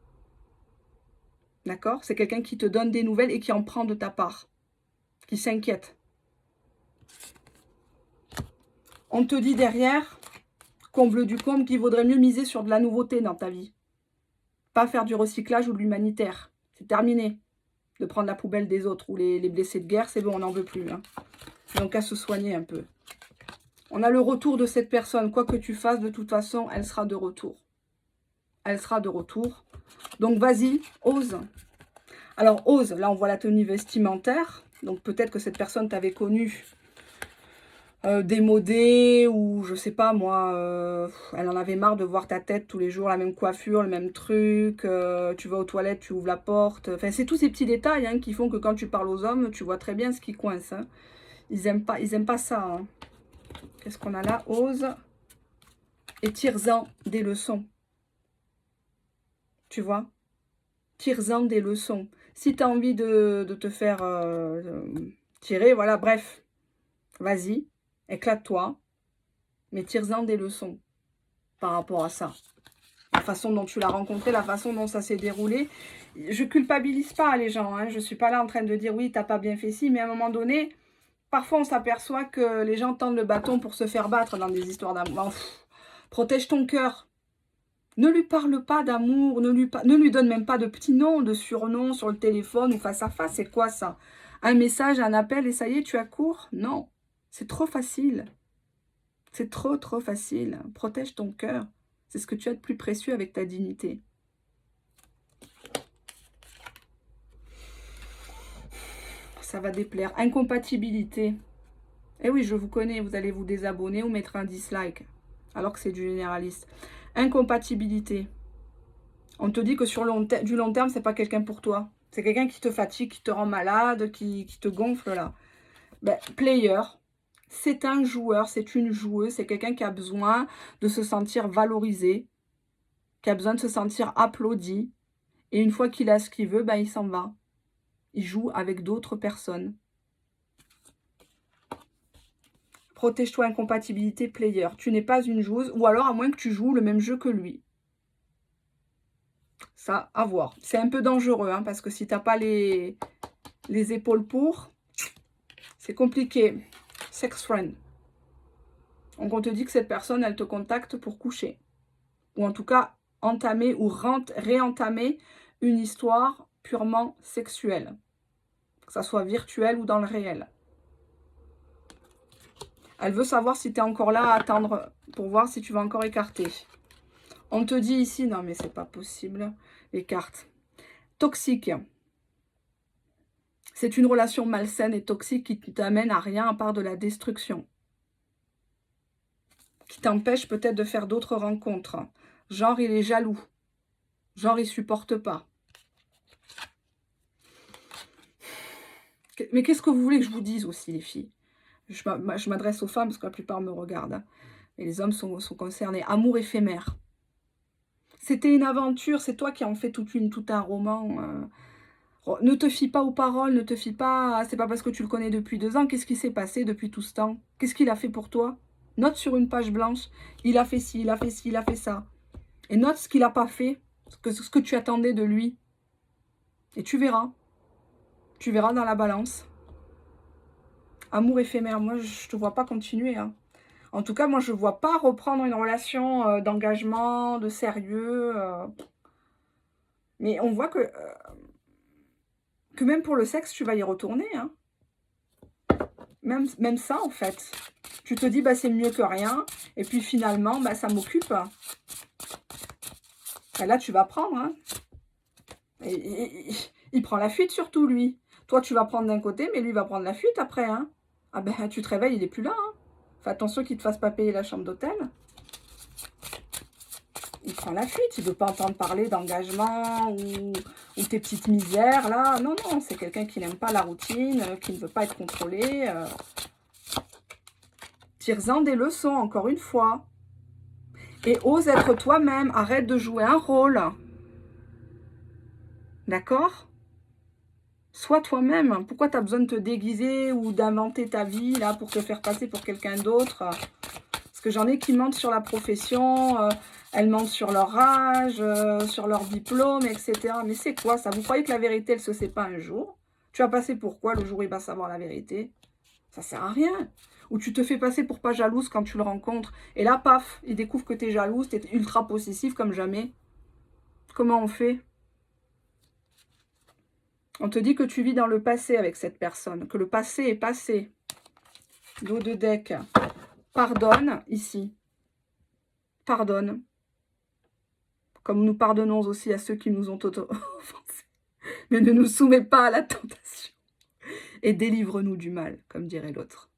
Speaker 1: D'accord? C'est quelqu'un qui te donne des nouvelles et qui en prend de ta part. Qui s'inquiète. On te dit derrière, comble du comble, qu'il vaudrait mieux miser sur de la nouveauté dans ta vie. Pas faire du recyclage ou de l'humanitaire. C'est terminé. De prendre la poubelle des autres ou les blessés de guerre, c'est bon, on n'en veut plus. Hein. Donc à se soigner un peu. On a le retour de cette personne. Quoi que tu fasses, de toute façon, elle sera de retour. Elle sera de retour. Donc vas-y, ose. Alors ose, là on voit la tenue vestimentaire. Donc peut-être que cette personne t'avait connu démodée ou je sais pas moi, elle en avait marre de voir ta tête tous les jours, la même coiffure, le même truc, tu vas aux toilettes, tu ouvres la porte. Enfin c'est tous ces petits détails hein, qui font que quand tu parles aux hommes, tu vois très bien ce qui coince. Hein. Ils aiment pas ça. Hein. Qu'est-ce qu'on a là? Ose et tire-en des leçons. Tu vois? Tire-en des leçons. Si tu as envie de te faire tirer, voilà, bref, vas-y, éclate-toi, mais tire-en des leçons par rapport à ça. La façon dont tu l'as rencontré, la façon dont ça s'est déroulé. Je culpabilise pas les gens, hein, je ne suis pas là en train de dire oui, t'as pas bien fait ci, mais à un moment donné, parfois on s'aperçoit que les gens tendent le bâton pour se faire battre dans des histoires d'amour. Protège ton cœur. Ne lui parle pas d'amour, ne lui donne même pas de petits noms, de surnoms sur le téléphone ou face à face. C'est quoi ça? Un message, un appel et ça y est, tu as court? Non, c'est trop facile. C'est trop facile. Protège ton cœur. C'est ce que tu as de plus précieux avec ta dignité. Ça va déplaire. Incompatibilité. Eh oui, je vous connais, vous allez vous désabonner ou mettre un dislike. Alors que c'est du généraliste. Incompatibilité. On te dit que sur du long terme, c'est pas quelqu'un pour toi. C'est quelqu'un qui te fatigue, qui te rend malade, qui te gonfle là. Ben, player, c'est un joueur, c'est une joueuse, c'est quelqu'un qui a besoin de se sentir valorisé, qui a besoin de se sentir applaudi. Et une fois qu'il a ce qu'il veut, ben, il s'en va. Il joue avec d'autres personnes. Protège-toi, incompatibilité, player. Tu n'es pas une joueuse, ou alors à moins que tu joues le même jeu que lui. Ça, à voir. C'est un peu dangereux, hein, parce que si tu n'as pas les épaules pour, c'est compliqué. Sex friend. Donc, on te dit que cette personne, elle te contacte pour coucher. Ou en tout cas, entamer ou réentamer une histoire purement sexuelle. Que ça soit virtuel ou dans le réel. Elle veut savoir si tu es encore là à attendre pour voir si tu vas encore écarter. On te dit ici, non mais c'est pas possible, les cartes. Toxique. C'est une relation malsaine et toxique qui ne t'amène à rien à part de la destruction. Qui t'empêche peut-être de faire d'autres rencontres. Genre, il est jaloux. Genre, il supporte pas. Mais qu'est-ce que vous voulez que je vous dise aussi, les filles? Je m'adresse aux femmes parce que la plupart me regardent. Hein. Et les hommes sont concernés. Amour éphémère. C'était une aventure, c'est toi qui en fais tout un roman. Ne te fie pas aux paroles, ne te fie pas... C'est pas parce que tu le connais depuis 2 ans. Qu'est-ce qui s'est passé depuis tout ce temps? Qu'est-ce qu'il a fait pour toi? Note sur une page blanche. Il a fait ci, il a fait ci, il a fait ça. Et note ce qu'il n'a pas fait, ce que tu attendais de lui. Et tu verras. Tu verras dans la balance. Amour éphémère, moi je te vois pas continuer. Hein. En tout cas, moi je ne vois pas reprendre une relation d'engagement, de sérieux. Mais on voit que même pour le sexe, tu vas y retourner. Hein. Même ça, en fait. Tu te dis, bah, c'est mieux que rien. Et puis finalement, bah, ça m'occupe. Bah, là, tu vas prendre. Hein. Et il prend la fuite surtout, lui. Toi, tu vas prendre d'un côté, mais lui va prendre la fuite après. Hein. Ah ben, tu te réveilles, il n'est plus là. Hein. Fais attention qu'il ne te fasse pas payer la chambre d'hôtel. Il prend la fuite. Il ne veut pas entendre parler d'engagement ou tes petites misères, là. Non, non, c'est quelqu'un qui n'aime pas la routine, qui ne veut pas être contrôlé. Tire-en des leçons, encore une fois. Et ose être toi-même. Arrête de jouer un rôle. D'accord? Sois toi-même. Pourquoi tu as besoin de te déguiser ou d'inventer ta vie là pour te faire passer pour quelqu'un d'autre? Parce que j'en ai qui mentent sur la profession, elles mentent sur leur âge, sur leur diplôme, etc. Mais c'est quoi ça? Vous croyez que la vérité, elle se sait pas un jour? Tu vas passer pour quoi le jour où il va savoir la vérité? Ça sert à rien. Ou tu te fais passer pour pas jalouse quand tu le rencontres. Et là, paf, il découvre que tu es jalouse, tu es ultra possessif comme jamais. Comment on fait? On te dit que tu vis dans le passé avec cette personne, que le passé est passé. Dos de deck. Pardonne, ici. Pardonne. Comme nous pardonnons aussi à ceux qui nous ont offensés. Mais ne nous soumets pas à la tentation. Et délivre-nous du mal, comme dirait l'autre.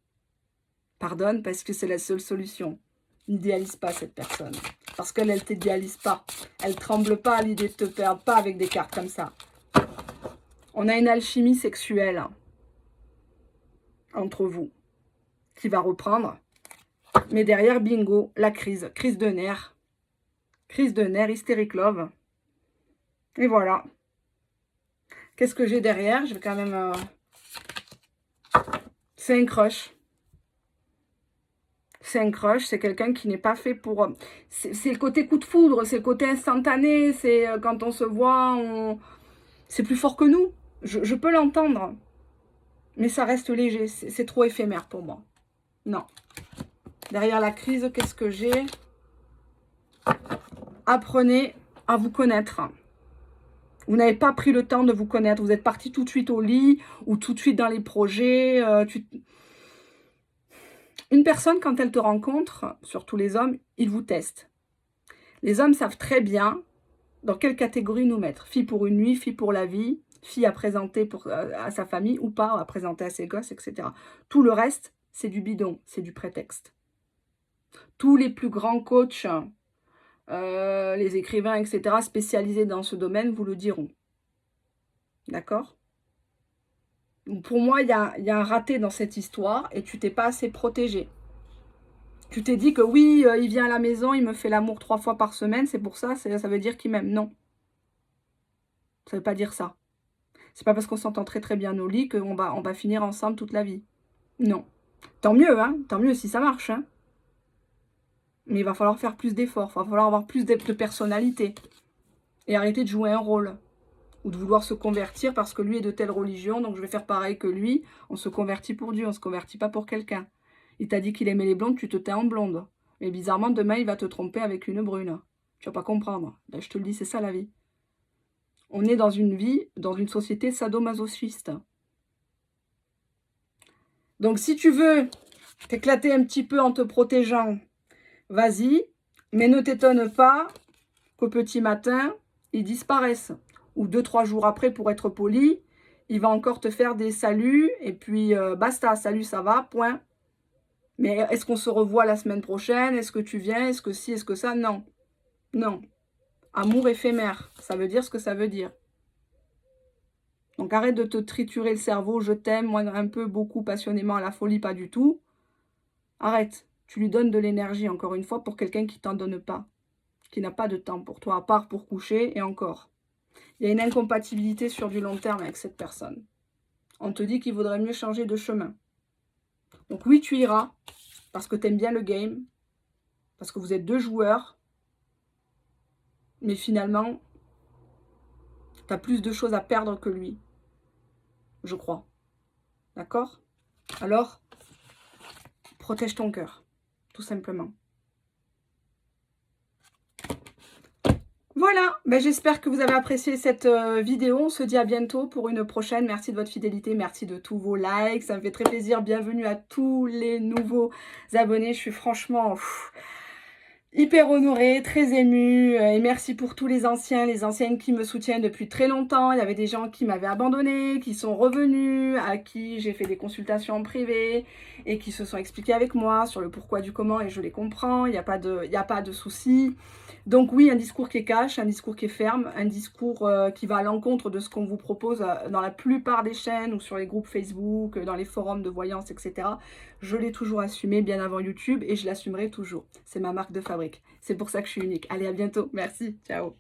Speaker 1: Pardonne parce que c'est la seule solution. N'idéalise pas cette personne. Parce qu'elle ne t'idéalise pas. Elle ne tremble pas à l'idée de te perdre, pas avec des cartes comme ça. On a une alchimie sexuelle entre vous qui va reprendre. Mais derrière, bingo, la crise. Crise de nerfs. Crise de nerfs, hystérique love. Et voilà. Qu'est-ce que j'ai derrière? Je vais quand même... C'est un crush. C'est un crush, c'est quelqu'un qui n'est pas fait pour... C'est le côté coup de foudre, c'est le côté instantané, c'est quand on se voit, c'est plus fort que nous. Je peux l'entendre, mais ça reste léger, c'est trop éphémère pour moi. Non. Derrière la crise, qu'est-ce que j'ai? Apprenez à vous connaître. Vous n'avez pas pris le temps de vous connaître, vous êtes parti tout de suite au lit ou tout de suite dans les projets. Une personne, quand elle te rencontre, surtout les hommes, ils vous testent. Les hommes savent très bien dans quelle catégorie nous mettre. Fille pour une nuit, fille pour la vie, fille à présenter à sa famille ou pas, à présenter à ses gosses, etc. Tout le reste, c'est du bidon, c'est du prétexte. Tous les plus grands coachs, les écrivains, etc., spécialisés dans ce domaine, vous le diront. D'accord? Pour moi, il y a un raté dans cette histoire et tu t'es pas assez protégé. Tu t'es dit que oui, il vient à la maison, il me fait l'amour 3 fois par semaine, c'est pour ça, ça veut dire qu'il m'aime. Non. Ça veut pas dire ça. C'est pas parce qu'on s'entend très très bien au lit qu'on va finir ensemble toute la vie. Non. Tant mieux, hein. Tant mieux si ça marche, hein. Mais il va falloir faire plus d'efforts, il va falloir avoir plus de personnalité. Et arrêter de jouer un rôle. Ou de vouloir se convertir parce que lui est de telle religion, donc je vais faire pareil que lui. On se convertit pour Dieu, on se convertit pas pour quelqu'un. Il t'a dit qu'il aimait les blondes, tu te tais en blonde. Mais bizarrement, demain, il va te tromper avec une brune. Tu vas pas comprendre. Ben, je te le dis, c'est ça la vie. On est dans une vie, dans une société sadomasochiste. Donc si tu veux t'éclater un petit peu en te protégeant, vas-y. Mais ne t'étonne pas qu'au petit matin, ils disparaissent. Ou 2-3 jours après, pour être poli, il va encore te faire des saluts. Et puis, basta, salut, ça va, point. Mais est-ce qu'on se revoit la semaine prochaine? Est-ce que tu viens? Est-ce que si? Est-ce que ça? Non. Non. Amour éphémère, ça veut dire ce que ça veut dire. Donc arrête de te triturer le cerveau, je t'aime, moi un peu, beaucoup, passionnément, à la folie, pas du tout. Arrête, tu lui donnes de l'énergie, encore une fois, pour quelqu'un qui t'en donne pas, qui n'a pas de temps pour toi, à part pour coucher, et encore. Il y a une incompatibilité sur du long terme avec cette personne. On te dit qu'il vaudrait mieux changer de chemin. Donc oui, tu iras, parce que tu aimes bien le game, parce que vous êtes 2 joueurs, mais finalement, tu as plus de choses à perdre que lui, je crois. D'accord? Alors, protège ton cœur, tout simplement. Voilà, ben j'espère que vous avez apprécié cette vidéo. On se dit à bientôt pour une prochaine. Merci de votre fidélité, merci de tous vos likes. Ça me fait très plaisir. Bienvenue à tous les nouveaux abonnés. Je suis franchement hyper honorée, très émue. Et merci pour tous les anciens, les anciennes qui me soutiennent depuis très longtemps. Il y avait des gens qui m'avaient abandonné, qui sont revenus, à qui j'ai fait des consultations en privé et qui se sont expliqués avec moi sur le pourquoi du comment, et je les comprends. Il n'y a pas de souci. Donc oui, un discours qui est cash, un discours qui est ferme, un discours qui va à l'encontre de ce qu'on vous propose dans la plupart des chaînes ou sur les groupes Facebook, dans les forums de voyance, etc. Je l'ai toujours assumé bien avant YouTube et je l'assumerai toujours. C'est ma marque de fabrique. C'est pour ça que je suis unique. Allez, à bientôt. Merci. Ciao.